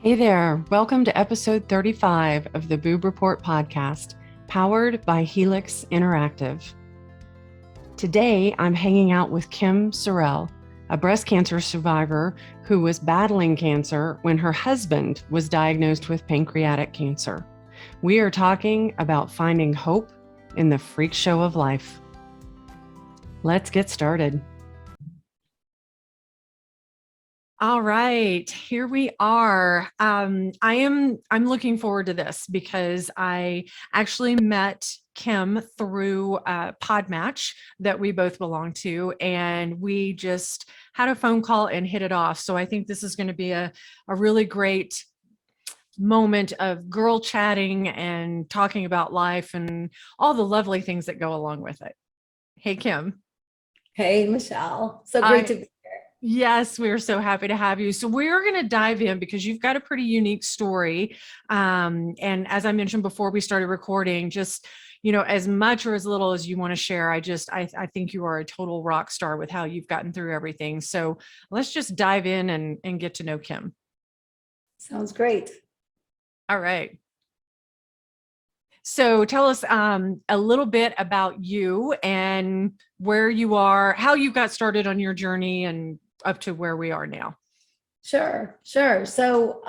Hey there, welcome to episode 35 of the Boob Report podcast, powered by Helix Interactive. Today, I'm hanging out with Kim Sorrell, a breast cancer survivor who was battling cancer when her husband was diagnosed with pancreatic cancer. We are talking about finding hope in the freak show of life. Let's get started. All right, here we are. I'm looking forward to this because I actually met Kim through a pod match that we both belong to, and we just had a phone call and hit it off. So I think this is going to be a really great moment of girl chatting and talking about life and all the lovely things that go along with it. Hey, Kim. Hey, Michelle. So great I to be here. Yes, we're so happy to have you. So we're going to dive in because you've got a pretty unique story. And as I mentioned before we started recording, just, as much or as little as you want to share, I think you are a total rock star with how you've gotten through everything. So let's just dive in and get to know Kim. Sounds great. All right. So tell us a little bit about you and where you are, how you got started on your journey and up to where we are now. Sure. So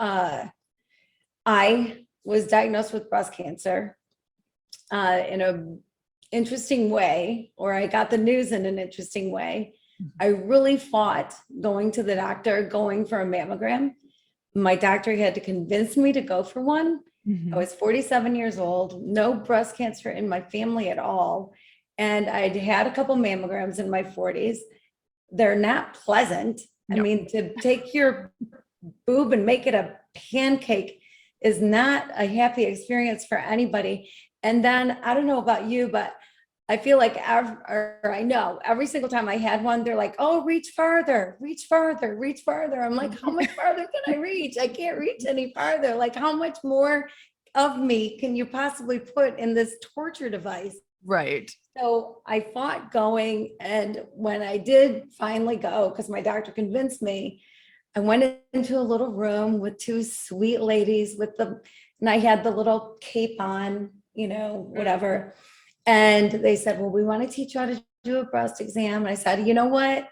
I was diagnosed with breast cancer in an interesting way, or I got the news in an interesting way. I really fought going to the doctor, going for a mammogram. My doctor had to convince me to go for one. I was 47 years old, no breast cancer in my family at all. And I'd had a couple mammograms in my 40s. They're not pleasant. I No. mean, to take your boob and make it a pancake is not a happy experience for anybody. And then I don't know about you, but I feel like I know every single time I had one, they're like, oh, reach farther, reach farther, reach farther. I'm like, how much farther can I reach? I can't reach any farther. Like, how much more of me can you possibly put in this torture device? Right. So I fought going. And when I did finally go, because my doctor convinced me, I went into a little room with two sweet ladies and I had the little cape on, whatever. And they said, well, we want to teach you how to do a breast exam. And I said, you know what?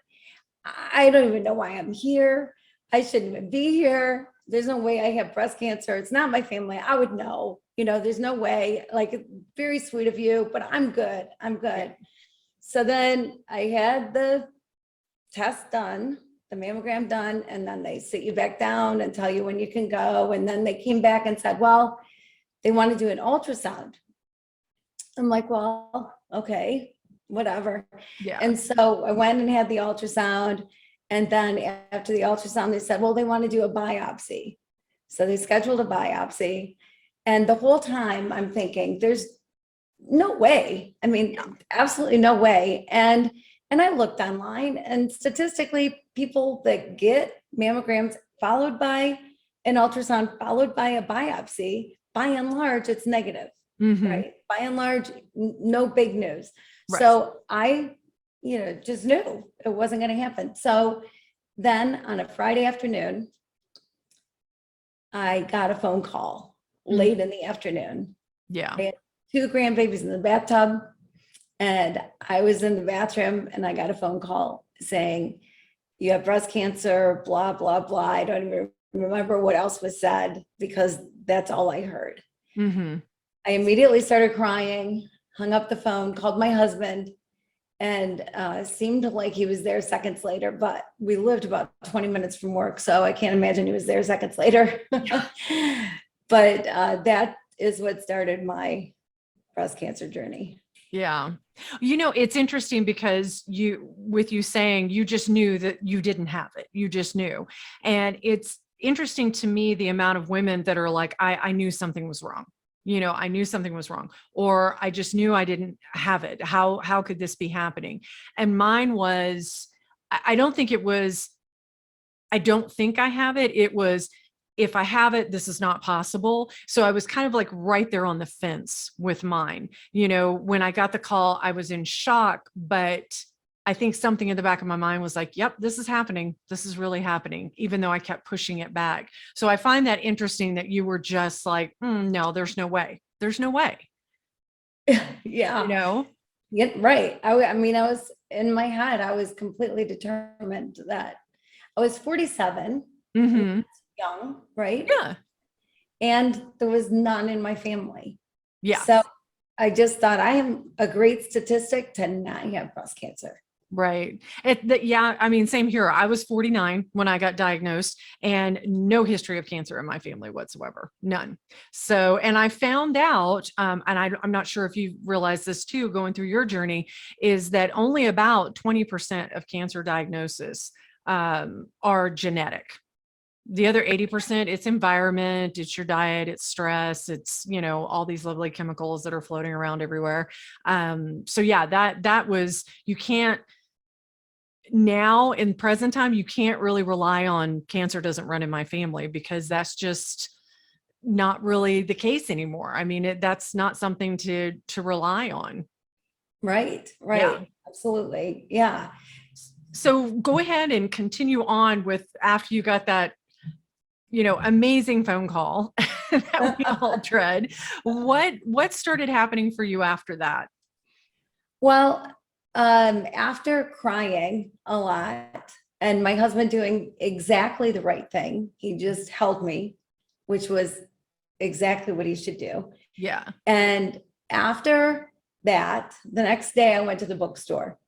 I don't even know why I'm here. I shouldn't even be here. There's no way I have breast cancer. It's not my family. I would know, there's no way. Like, very sweet of you, but I'm good. I'm good. So then I had the test done, the mammogram done, and then they sit you back down and tell you when you can go. And then they came back and said, well, they want to do an ultrasound. I'm like, well, okay, whatever. Yeah. And so I went and had the ultrasound. And then after the ultrasound, they said, well, they want to do a biopsy. So they scheduled a biopsy. And the whole time I'm thinking, there's no way. I mean, absolutely no way. And I looked online, and statistically, people that get mammograms followed by an ultrasound, followed by a biopsy, by and large, it's negative. Right. By and large, no big news. Right. So I, just knew it wasn't going to happen. So then on a Friday afternoon, I got a phone call late in the afternoon. Yeah. I had two grandbabies in the bathtub, and I was in the bathroom, and I got a phone call saying, you have breast cancer, blah, blah, blah. I don't even remember what else was said because that's all I heard. I immediately started crying, hung up the phone, called my husband, and seemed like he was there seconds later, but we lived about 20 minutes from work, so I can't imagine he was there seconds later. But that is what started my breast cancer journey. Yeah. It's interesting because with you saying you just knew that you didn't have it. You just knew. And it's interesting to me, the amount of women that are like, I knew something was wrong. I knew something was wrong, or I just knew I didn't have it. How could this be happening? And mine was, I don't think I have it. It was, if I have it, this is not possible. So I was kind of like right there on the fence with mine. When I got the call, I was in shock, but I think something in the back of my mind was like, yep, this is happening. This is really happening, even though I kept pushing it back. So I find that interesting that you were just like, no, there's no way. There's no way, you Yeah. know? Yeah, right. I mean, I was in my head, I was completely determined that I was 47, Hmm. young, right? Yeah. And there was none in my family. Yeah. So I just thought I am a great statistic to not have breast cancer. Right. Yeah. I mean, same here. I was 49 when I got diagnosed and no history of cancer in my family whatsoever. None. So, and I found out, I'm not sure if you realized this too, going through your journey, is that only about 20% of cancer diagnoses are genetic. The other 80%, it's environment, it's your diet, it's stress, it's, all these lovely chemicals that are floating around everywhere. So yeah, that was, you can't, now in present time, you can't really rely on cancer doesn't run in my family, because that's just not really the case anymore. I mean, that's not something to rely on. Right, Yeah. right. Absolutely. Yeah. So go ahead and continue on with, after you got that, amazing phone call that we all dread. What started happening for you after that? Well, after crying a lot and my husband doing exactly the right thing, he just held me, which was exactly what he should do. Yeah. And after that, the next day I went to the bookstore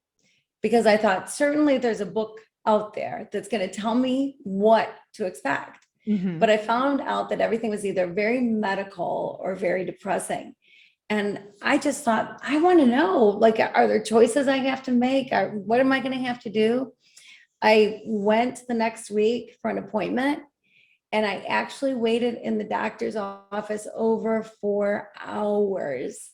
because I thought certainly there's a book out there that's going to tell me what to expect. Hmm. But I found out that everything was either very medical or very depressing. And I just thought, I want to know, like, are there choices I have to make? Or what am I going to have to do? I went the next week for an appointment and I actually waited in the doctor's office over 4 hours.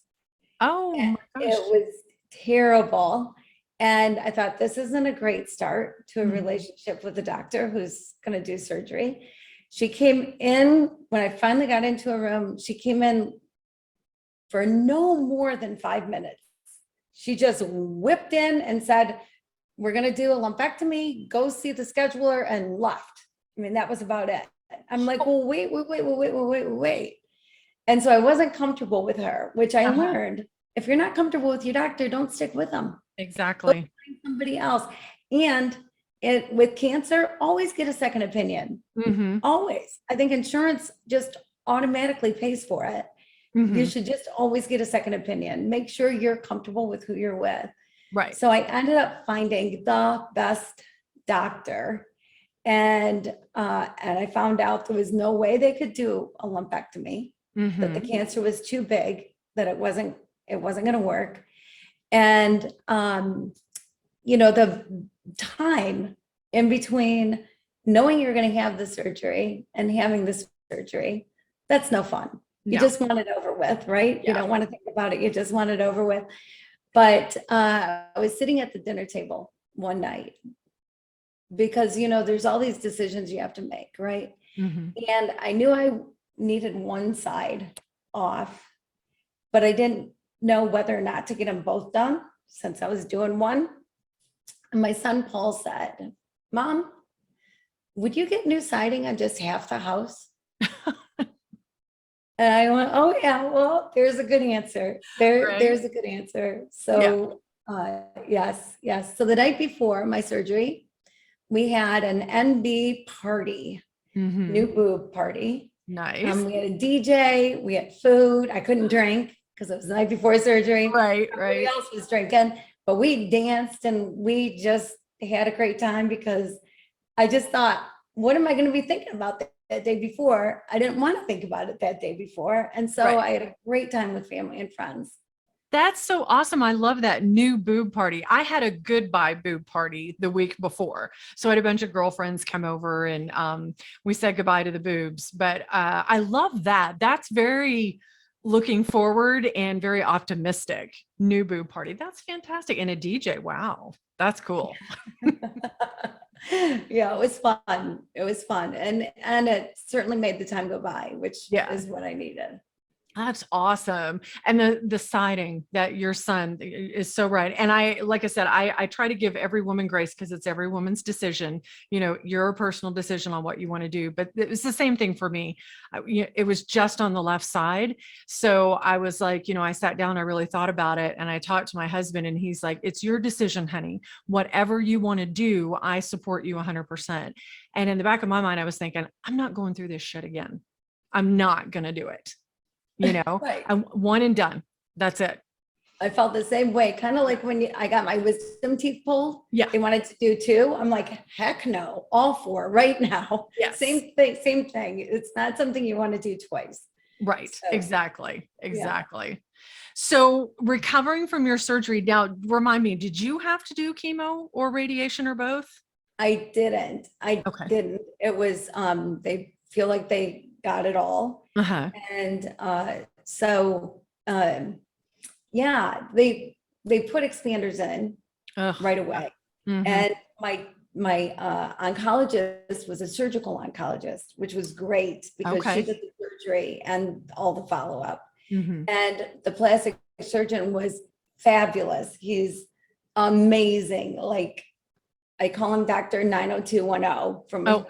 Oh my It gosh. was terrible. And I thought, this isn't a great start to a Mhm. relationship with a doctor who's going to do surgery. She came in, when I finally got into a room, she came in for no more than 5 minutes. She just whipped in and said, we're going to do a lumpectomy, go see the scheduler, and left. I mean, that was about it. I'm like, well, wait. And so I wasn't comfortable with her, which I Uh-huh. learned. If you're not comfortable with your doctor, don't stick with them. Go Exactly. find somebody else. And with cancer, always get a second opinion. Hmm. Always. I think insurance just automatically pays for it. You Hmm. should just always get a second opinion. Make sure you're comfortable with who you're with. Right. So I ended up finding the best doctor, and I found out there was no way they could do a lumpectomy, that the Hmm. cancer was too big, that it wasn't going to work. And the time in between knowing you're going to have the surgery and having the surgery, that's no fun. You No. just want it over with, right? You Yeah. don't want to think about it. You just want it over with. But I was sitting at the dinner table one night because, there's all these decisions you have to make, right? Hmm. And I knew I needed one side off, but I didn't know whether or not to get them both done since I was doing one. And my son Paul said, Mom, would you get new siding on just half the house? And I went, oh yeah, well, there's a good answer. Right. There's a good answer. Yeah. So yes, yes. So the night before my surgery, we had an NB party, Hmm. new boob party. Nice. We had a DJ, we had food. I couldn't drink because it was the night before surgery. Right. Everybody Right. else was drinking, but we danced and we just had a great time because I just thought, what am I going to be thinking about that day before? I didn't want to think about it that day before. And so Right. I had a great time with family and friends. That's so awesome. I love that new boob party. I had a goodbye boob party the week before. So I had a bunch of girlfriends come over and we said goodbye to the boobs. But I love that. That's very looking forward and very optimistic. New boob party. That's fantastic. And a DJ. Wow. That's cool. Yeah, it was fun. It was fun. And it certainly made the time go by, which Yeah. is what I needed. That's awesome. And the siding that your son is so right. And I, like I said, I try to give every woman grace because it's every woman's decision, your personal decision on what you want to do. But it was the same thing for me. It was just on the left side. So I was like, I sat down, I really thought about it, and I talked to my husband, and he's like, it's your decision, honey. Whatever you want to do, I support you 100%. And in the back of my mind, I was thinking, I'm not going through this shit again. I'm not going to do it. Right. I'm one and done. That's it. I felt the same way, kind of like when I got my wisdom teeth pulled. Yeah. They wanted to do two. I'm like, heck no, all four right now. Yes. Same thing, same thing. It's not something you want to do twice. Right. So, Exactly. yeah. Exactly. So recovering from your surgery, now remind me, did you have to do chemo or radiation or both? I didn't. Okay. Didn't. It was, they feel like they got it all. Uh-huh. And so, yeah, they put expanders in Ugh. right away. Mhm. And my oncologist was a surgical oncologist, which was great because Okay. she did the surgery and all the follow-up. Mhm. And the plastic surgeon was fabulous. He's amazing. Like, I call him Dr. 90210 from Oh,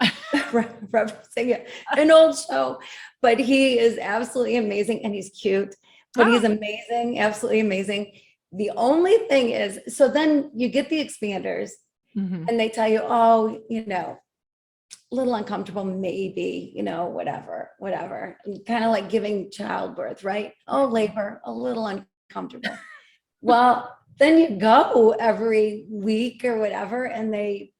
referencing an old show, but he is absolutely amazing, and he's cute, but he's oh. amazing, absolutely amazing. The only thing is, so then you get the expanders Mhm. and they tell you, oh, a little uncomfortable, maybe, whatever. Kind of like giving childbirth, right? Oh, labor, a little uncomfortable. Well, then you go every week or whatever, and they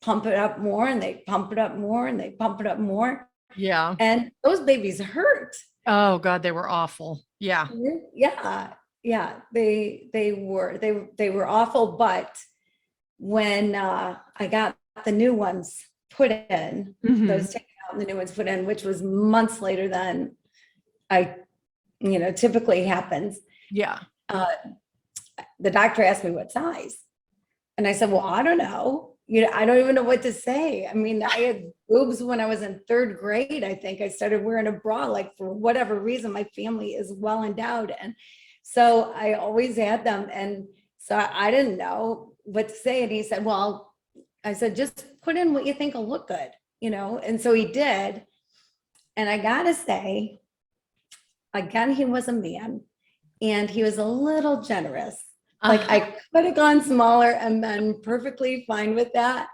pump it up more, and they pump it up more, and they pump it up more. Yeah. And those babies hurt. Oh God, they were awful. Yeah. Yeah. Yeah. They were awful. But when I got the new ones put in, Mhm. those taken out and the new ones put in, which was months later than I, typically happens. Yeah. The doctor asked me what size. And I said, well, I don't know. I don't even know what to say. I mean, I had boobs when I was in third grade. I think I started wearing a bra, like for whatever reason, my family is well endowed. And so I always had them. And so I didn't know what to say. And he said, well, I said, just put in what you think will look good, And so he did. And I got to say, again, he was a man, and he was a little generous. Like, I could have gone smaller and been perfectly fine with that.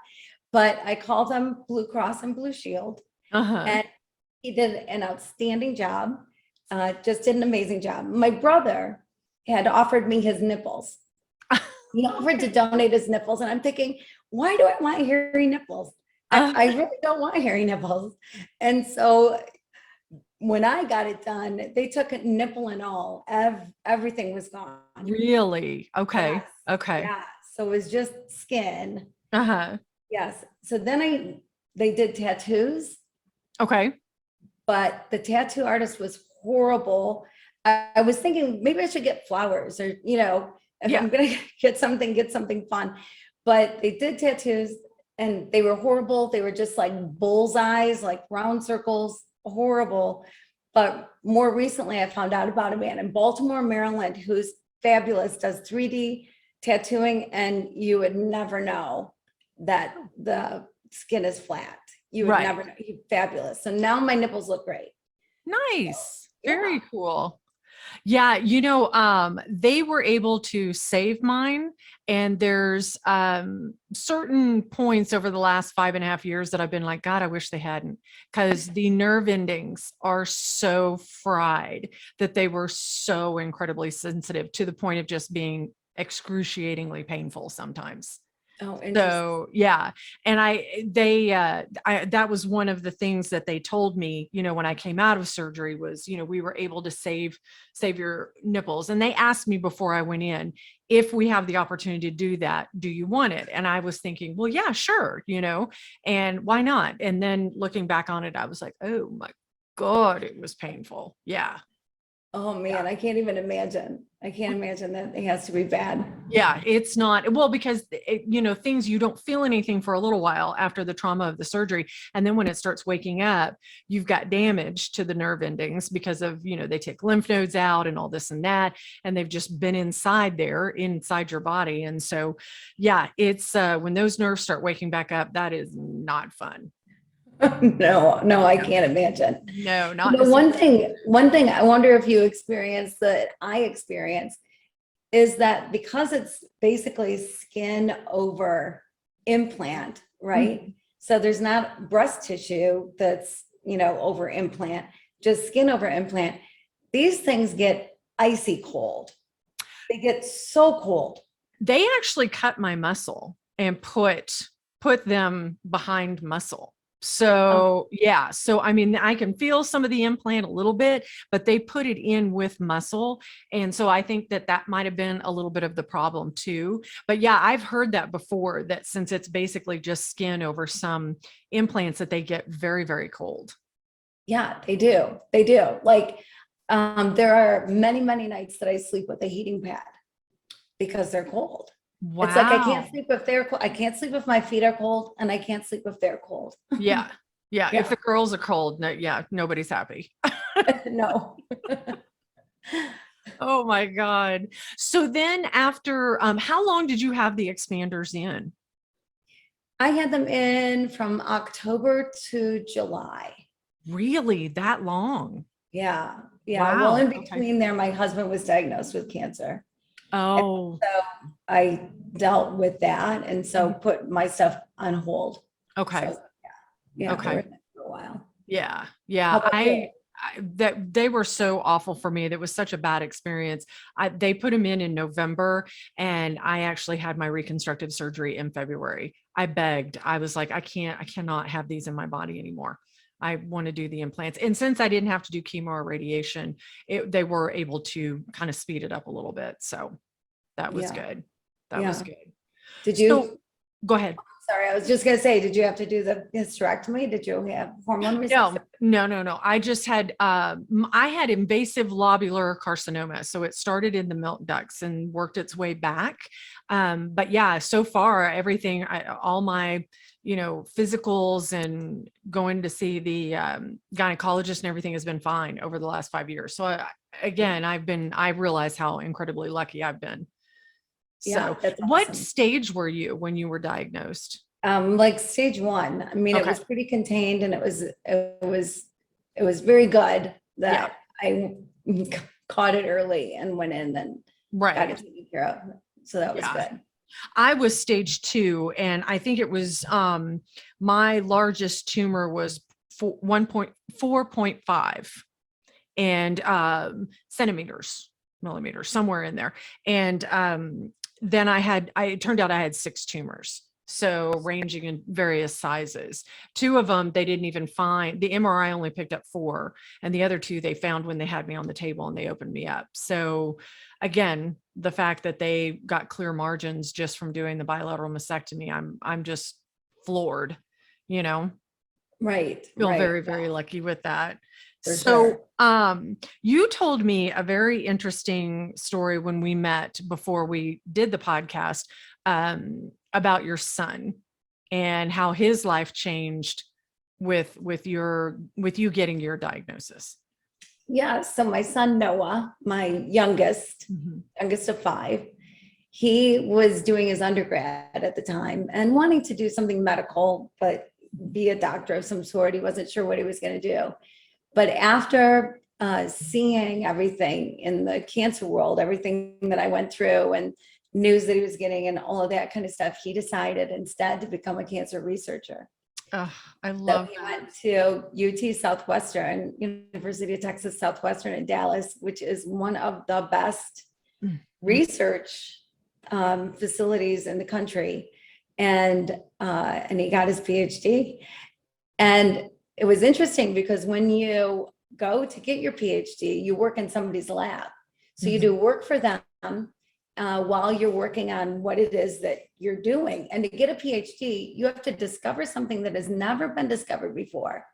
But I called him Blue Cross and Blue Shield, Uh-huh. and he did an outstanding job, just did an amazing job. My brother had offered me his nipples. He offered to donate his nipples. And I'm thinking, why do I want hairy nipples? I really don't want hairy nipples. And so when I got it done, they took it nipple and all. Everything was gone. Really? Okay. Yes. Okay. Yeah. So it was just skin. Uh-huh. Yes. So then they did tattoos, Okay. but the tattoo artist was horrible. I was thinking maybe I should get flowers, or, if Yeah. I'm going to get something fun. But they did tattoos, and they were horrible. They were just like bullseyes, like round circles, horrible. But more recently, I found out about a man in Baltimore, Maryland, who's fabulous, does 3D tattooing, and you would never know that the skin is flat. You would Right. never know. He's fabulous. So now my nipples look great. Nice. Yeah. Very cool. Yeah, they were able to save mine. And there's certain points over the last 5.5 years that I've been like, God, I wish they hadn't, because the nerve endings are so fried that they were so incredibly sensitive to the point of just being excruciatingly painful sometimes. Oh, interesting. So yeah. And that was one of the things that they told me, when I came out of surgery was, we were able to save your nipples. And they asked me before I went in, if we have the opportunity to do that, do you want it? And I was thinking, well, yeah, sure. And why not? And then looking back on it, I was like, oh my God, it was painful. Yeah. Oh man, I can't even imagine. I can't imagine that it has to be bad. Yeah, it's not well because things you don't feel anything for a little while after the trauma of the surgery, and then when it starts waking up, you've got damage to the nerve endings because of they take lymph nodes out and all this and that, and they've just been inside your body, and so yeah, it's when those nerves start waking back up, that is not fun. No, I can't imagine. No, You not know, one thing I wonder if you experience that I experience is that because it's basically skin over implant, right? Mhm. So there's not breast tissue that's, over implant, just skin over implant. These things get icy cold. They get so cold. They actually cut my muscle and put them behind muscle. Oh, So yeah, so I mean, I can feel some of the implant a little bit, but they put it in with muscle, and so I think that might have been a little bit of the problem too. But yeah, I've heard that before, that since it's basically just skin over some implants, that they get very, very cold. yeah, they do. They do. Like, there are many, many nights that I sleep with a heating pad because they're cold. It's like I can't Wow. sleep if they're cold. I can't sleep if my feet are cold, and I can't sleep if they're cold. Yeah. Yeah. If Yeah. the girls are cold, no, yeah, nobody's happy. No. Oh my God. So then after, how long did you have the expanders in? I had them in from October to July. Really that long? Yeah. Yeah. Well, Wow. in Okay. between there, my husband was diagnosed with cancer. And Oh, so I dealt with that and so mhm. put my stuff on hold. Okay. So yeah, they were Okay. in there for a while. Yeah. How Yeah. about you? That they were so awful for me. That was such a bad experience. They put them in November, and I actually had my reconstructive surgery in February. I begged. I was like, I cannot have these in my body anymore. I want to do the implants. And since I didn't have to do chemo or radiation, they were able to kind of speed it up a little bit. So that was Yeah. good. That was Yeah. good. Did So you, go ahead. sorry, I was just gonna say, did you have to do the hysterectomy? Did you have hormone reception? No. I just had I had invasive lobular carcinoma. So it started in the milk ducts and worked its way back. But yeah, so far everything, all my physicals and going to see the gynecologist and everything has been fine over the last 5 years. So again, I realize how incredibly lucky I've been. Yeah, So that's what awesome. stage were you when you were diagnosed? Like stage one. I mean, it Okay. was pretty contained and it was very good Yeah. that I caught it early and went in and got Right. it taken care of. So that was Yeah. good. I was stage 2, and I think it was my largest tumor was 1.4.5 and centimeters, millimeters, somewhere in there. And then it turned out I had 6 tumors. So ranging in various sizes. 2 of them, they didn't even find. The MRI only picked up 4, and the other 2 they found when they had me on the table and they opened me up. So again, the fact that they got clear margins just from doing the bilateral mastectomy, I'm just floored, you know, Right, feel right, very, very lucky with that. for sure. So, you told me a very interesting story when we met before we did the podcast, about your son and how his life changed with you getting your diagnosis. Yeah. So my son Noah, my youngest, Mhm. youngest of 5, he was doing his undergrad at the time and wanting to do something medical, but be a doctor of some sort. He wasn't sure what he was going to do. But after seeing everything in the cancer world, everything that I went through and news that he was getting and all of that kind of stuff, he decided instead to become a cancer researcher. Oh, I So love he that. went to UT Southwestern, University of Texas Southwestern in Dallas, which is one of the best Mm, mm. research facilities in the country. And he got his PhD. And it was interesting because when you go to get your PhD, you work in somebody's lab. So you do Mhm. work for them while you're working on what it is that you're doing. And to get a PhD, you have to discover something that has never been discovered before.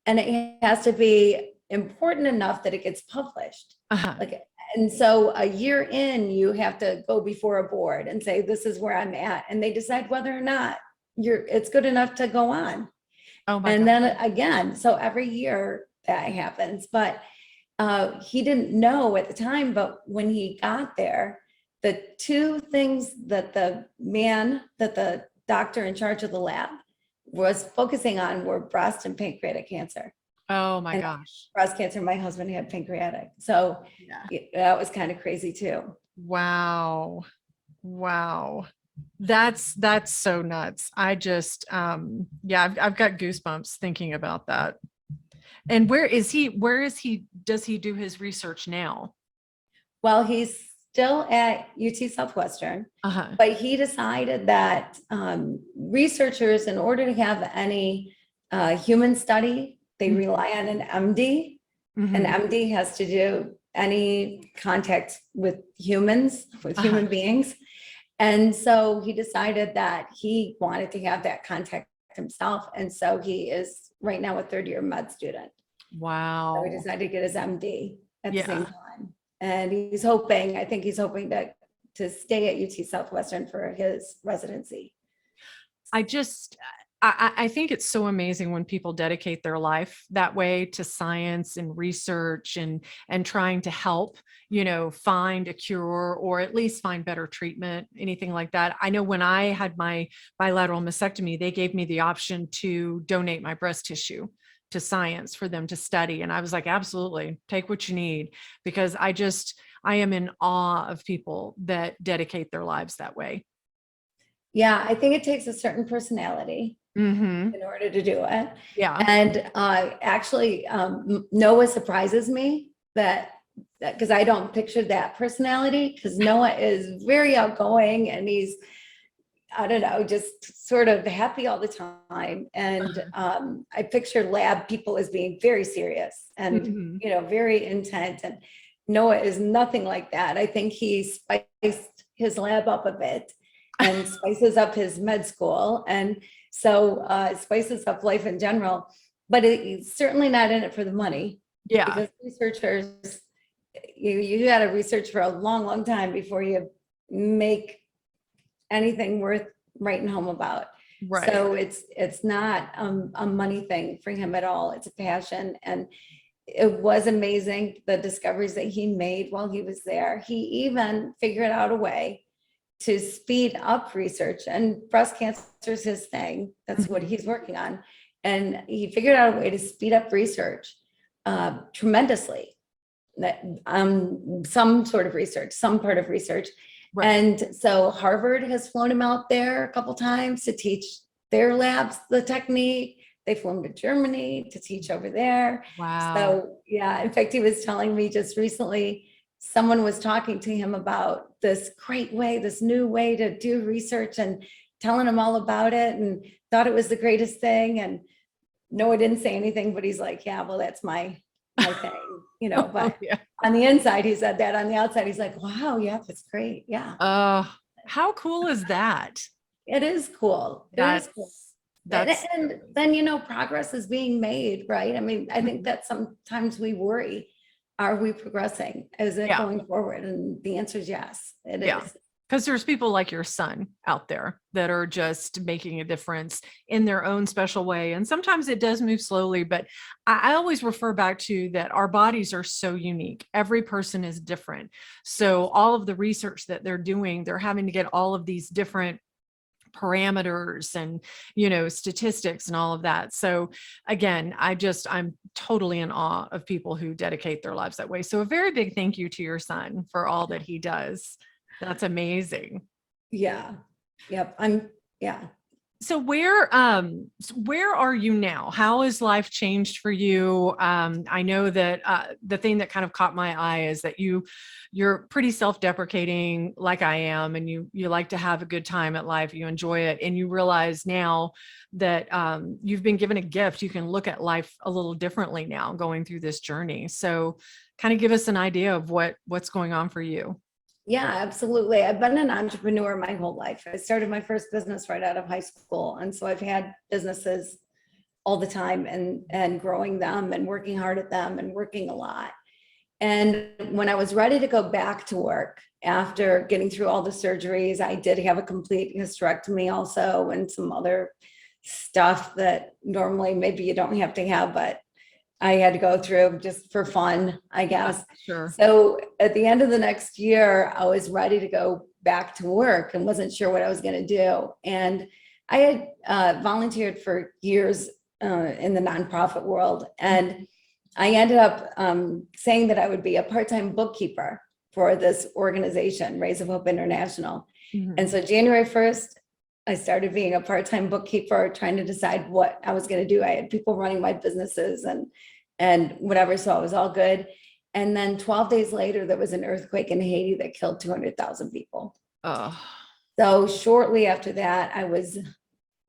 And it has to be important enough that it gets published. Uh-huh. Like, and so a year in, you have to go before a board and say, this is where I'm at. And they decide whether or not it's good enough to go on. Oh my And God. then again, so every year that happens, but he didn't know at the time, but when he got there, the two things that the doctor in charge of the lab was focusing on were breast and pancreatic cancer. Oh my And gosh. breast cancer, my husband had pancreatic. So Yeah. that was kind of crazy too. Wow. Wow. That's so nuts. I just yeah, I've got goosebumps thinking about that. And does he do his research now? Well, he's still at UT Southwestern, Uh-huh. but he decided that researchers, in order to have any human study, they rely on an MD. An Mhm. MD has to do any contact with humans, with human beings. And so he decided that he wanted to have that contact himself. And so he is right now a third-year med student. So Wow. he decided to get his MD at the same Yeah. time. And I think he's hoping to stay at UT Southwestern for his residency. I just I think it's so amazing when people dedicate their life that way to science and research and trying to help, find a cure or at least find better treatment, anything like that. I know when I had my bilateral mastectomy, they gave me the option to donate my breast tissue to science for them to study. And I was like, absolutely, take what you need, because I am in awe of people that dedicate their lives that way. Yeah, I think it takes a certain personality Mm-hmm. in order to do it. Yeah. And actually, Noah surprises me that because I don't picture that personality, because Noah is very outgoing and he's, I don't know, just sort of happy all the time. And I picture lab people as being very serious and, Mhm. very intent. And Noah is nothing like that. I think he spiced his lab up a bit and spices up his med school. And so spices up life in general, but it's certainly not in it for the money, Yeah. because researchers, you got to research for a long, long time before you make anything worth writing home about. Right. So it's not a money thing for him at all. It's a passion. And it was amazing, the discoveries that he made while he was there. He even figured out a way to speed up research, and breast cancer is his thing. That's what he's working on. And he figured out a way to speed up research tremendously. That some sort of research, some part of research. Right. And so Harvard has flown him out there a couple times to teach their labs the technique. They flew him to Germany to teach over there. Wow. So yeah, in fact, he was telling me just recently, someone was talking to him about this great way, this new way to do research, and telling him all about it and thought it was the greatest thing. And Noah didn't say anything, but he's like, yeah, well, that's my thing, but Yeah. on the inside, he said that. On the outside, he's like, wow, yeah, that's great. Yeah. How cool is that? It is cool. It is cool. That's And then, progress is being made, right? I mean, I think that sometimes we worry, are we progressing? Is it Yeah. going forward? And the answer is yes, it Yeah. is. Because there's people like your son out there that are just making a difference in their own special way. And sometimes it does move slowly, but I always refer back to that our bodies are so unique. Every person is different. So all of the research that they're doing, they're having to get all of these different parameters and statistics and all of that. So again, I'm totally in awe of people who dedicate their lives that way. So a very big thank you to your son for all that he does. That's amazing. Yeah. Yep. Yeah. So where are you now? How has life changed for you? I know that the thing that kind of caught my eye is that you're pretty self-deprecating like I am, and you like to have a good time at life. You enjoy it, and you realize now that you've been given a gift. You can look at life a little differently now going through this journey. So kind of give us an idea of what's going on for you. Yeah, absolutely. I've been an entrepreneur my whole life. I started my first business right out of high school. And so I've had businesses all the time, and growing them and working hard at them and working a lot. And when I was ready to go back to work after getting through all the surgeries, I did have a complete hysterectomy also, and some other stuff that normally maybe you don't have to have, but I had to go through just for fun, I guess. Sure. So at the end of the next year, I was ready to go back to work and wasn't sure what I was going to do. And I had volunteered for years in the nonprofit world. And I ended up saying that I would be a part-time bookkeeper for this organization, Rays of Hope International. Mhm. And so January 1st, I started being a part-time bookkeeper, trying to decide what I was going to do. I had people running my businesses and whatever, so it was all good. And then 12 days later, there was an earthquake in Haiti that killed 200,000 people. Oh, So shortly after that, I was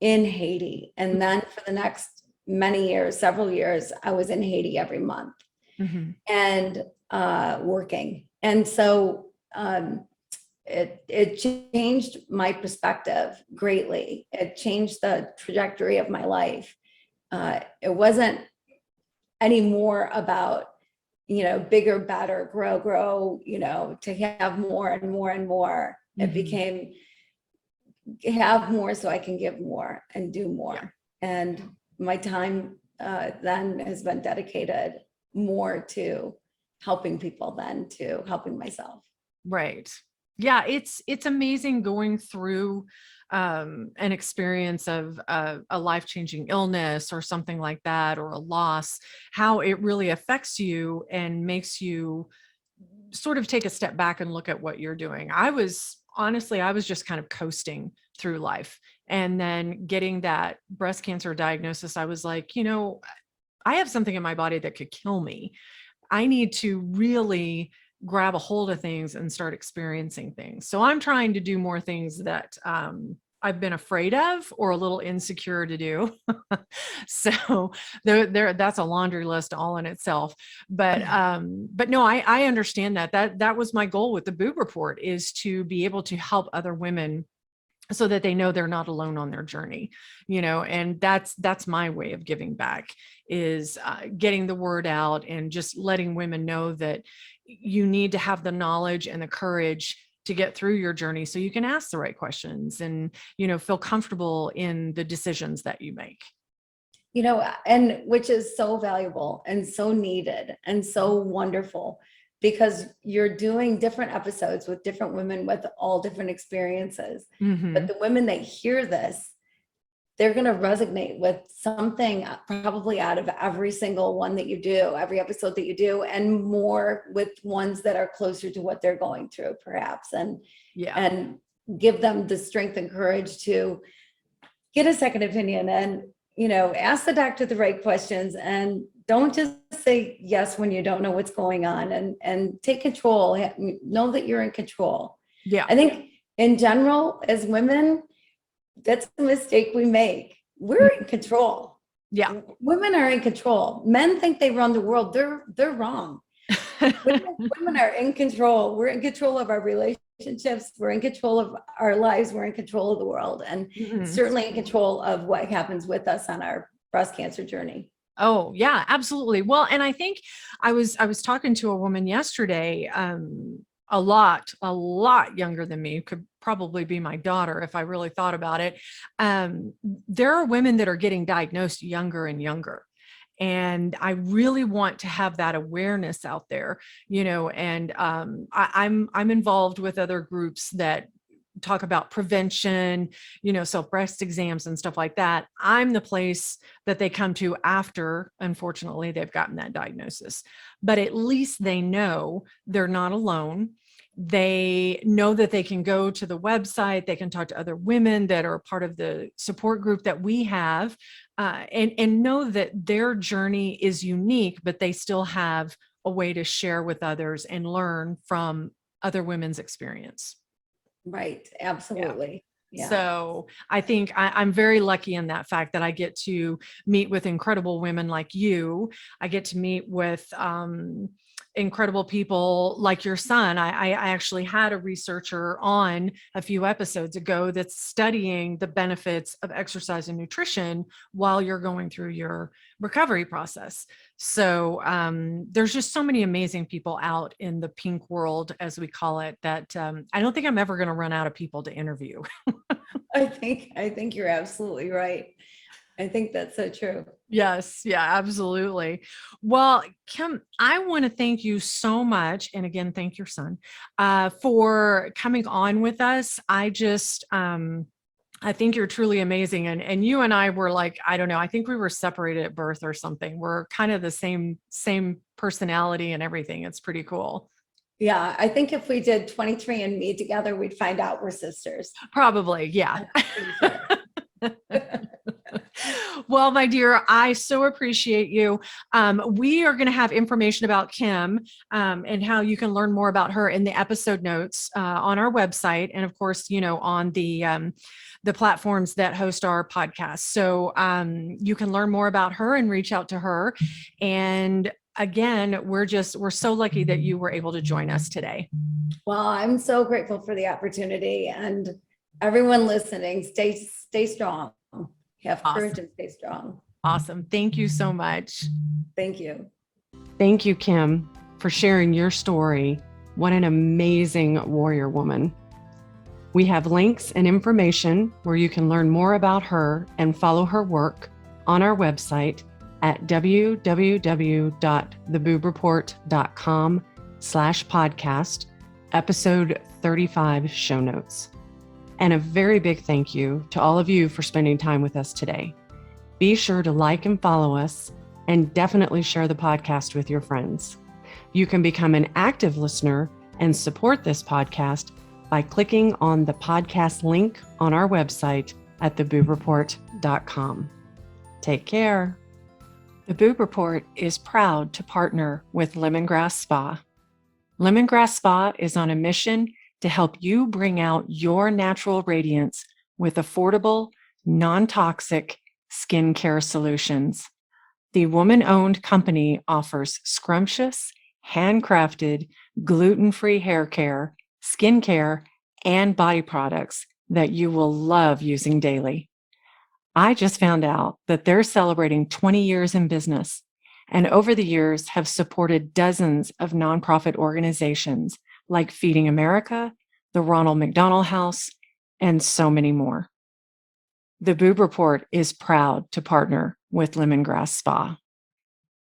in Haiti. And then for the next many years, several years, I was in Haiti every month mhm. and working. And so it changed my perspective greatly. It changed the trajectory of my life. It wasn't anymore about, bigger, better, grow, to have more and more and more. It Mhm. became have more so I can give more and do more. And my time then has been dedicated more to helping people than to helping myself. Right. Yeah, it's amazing going through an experience of a life-changing illness or something like that, or a loss, how it really affects you and makes you sort of take a step back and look at what you're doing. I was just kind of coasting through life. And then getting that breast cancer diagnosis, I was like, I have something in my body that could kill me. I need to really grab a hold of things and start experiencing things. So I'm trying to do more things that I've been afraid of or a little insecure to do. So that's a laundry list all in itself. But no, I understand that was my goal with the Boob Report, is to be able to help other women so that they know they're not alone on their journey, and that's my way of giving back, is getting the word out and just letting women know that you need to have the knowledge and the courage to get through your journey so you can ask the right questions and, feel comfortable in the decisions that you make. And which is so valuable and so needed and so wonderful, because you're doing different episodes with different women with all different experiences. Mhm. But the women that hear this, they're going to resonate with something probably out of every single one that you do, every episode that you do, and more with ones that are closer to what they're going through, perhaps, and give them the strength and courage to get a second opinion and, ask the doctor the right questions, and don't just say yes when you don't know what's going on, and take control. Know that you're in control. Yeah. I think in general, as women, that's a mistake we make. We're in control. Yeah. Women are in control. Men think they run the world. They're wrong. Women are in control. We're in control of our relationships. We're in control of our lives. We're in control of the world, and Mhm. certainly in control of what happens with us on our breast cancer journey. Oh, yeah, absolutely. Well, and I think I was talking to a woman yesterday, a lot younger than me, could probably be my daughter if I really thought about it. There are women that are getting diagnosed younger and younger. And I really want to have that awareness out there, and I'm involved with other groups that talk about prevention, self breast exams and stuff like that. I'm the place that they come to after, unfortunately, they've gotten that diagnosis. But at least they know they're not alone. They know that they can go to the website, they can talk to other women that are part of the support group that we have, and know that their journey is unique, but they still have a way to share with others and learn from other women's experience. Right. Absolutely. Yeah. So I think I'm very lucky in that fact that I get to meet with incredible women like you. I get to meet with incredible people like your son. I actually had a researcher on a few episodes ago that's studying the benefits of exercise and nutrition while you're going through your recovery process. So there's just so many amazing people out in the pink world, as we call it, that I don't think I'm ever going to run out of people to interview. I think you're absolutely right. I think that's so true. Yes, yeah, absolutely. Well, Kim, I want to thank you so much. And again, thank your son for coming on with us. I think you're truly amazing. And you and I were like, I don't know, I think we were separated at birth or something. We're kind of the same personality and everything. It's pretty cool. Yeah, I think if we did 23 and Me together, we'd find out we're sisters. Probably, yeah. I'm pretty sure. Well, my dear, I so appreciate you. We are going to have information about Kim and how you can learn more about her in the episode notes on our website, and of course, on the platforms that host our podcast. So you can learn more about her and reach out to her. And again, we're so lucky that you were able to join us today. Well, I'm so grateful for the opportunity, and everyone listening, stay strong. Have courage and stay strong. Awesome. Thank you so much. Thank you. Thank you, Kim, for sharing your story. What an amazing warrior woman. We have links and information where you can learn more about her and follow her work on our website at www.theboobreport.com/podcast, episode 35 show notes. And a very big thank you to all of you for spending time with us today. Be sure to like and follow us, and definitely share the podcast with your friends. You can become an active listener and support this podcast by clicking on the podcast link on our website at theboobreport.com. Take care. The Boob Report is proud to partner with Lemongrass Spa. Lemongrass Spa is on a mission to help you bring out your natural radiance with affordable, non-toxic skincare solutions. The woman-owned company offers scrumptious, handcrafted, gluten-free hair care, skincare, and body products that you will love using daily. I just found out that they're celebrating 20 years in business, and over the years have supported dozens of nonprofit organizations like Feeding America, the Ronald McDonald House, and so many more. The Boob Report is proud to partner with Lemongrass Spa.